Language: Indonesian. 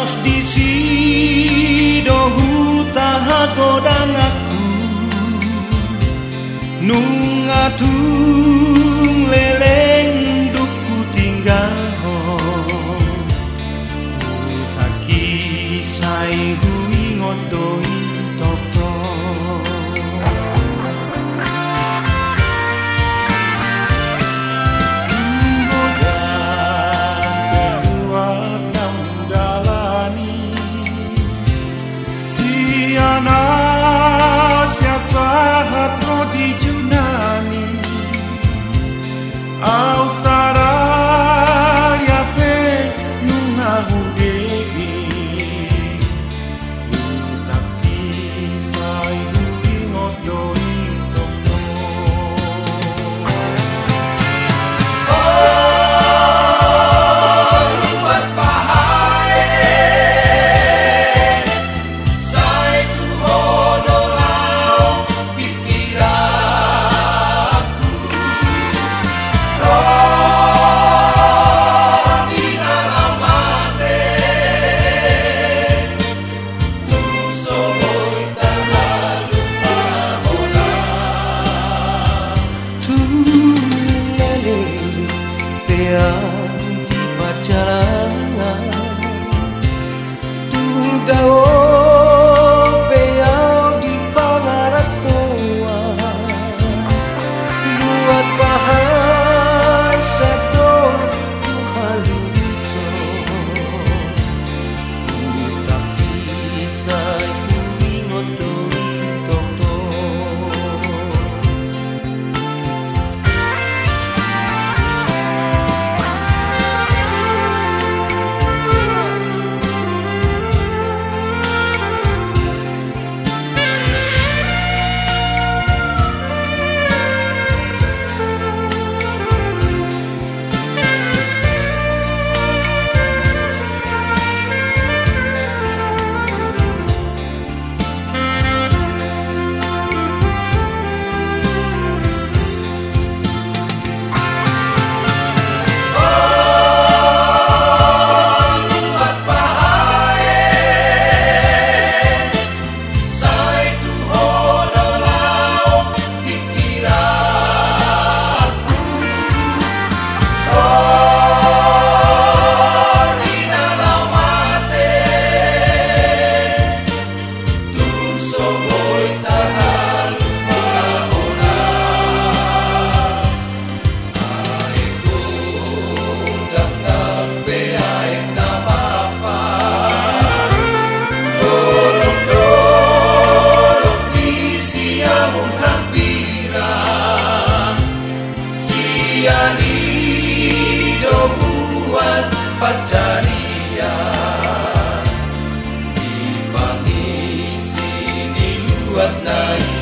Aus di sido hutaha godang aku nungatung leleng duku tinggal ho taki sai hui ngodoi tok tok di Junani Australia pe nunga hudegi tapi sai hudi ngodoi tok luat pahae sai tu hodolau di perjalanan Tundao beau di pangaratoa buat bahai sadong tuhalito tapi saya ingotori tok-tok Pacarian di pangisi ni luat nai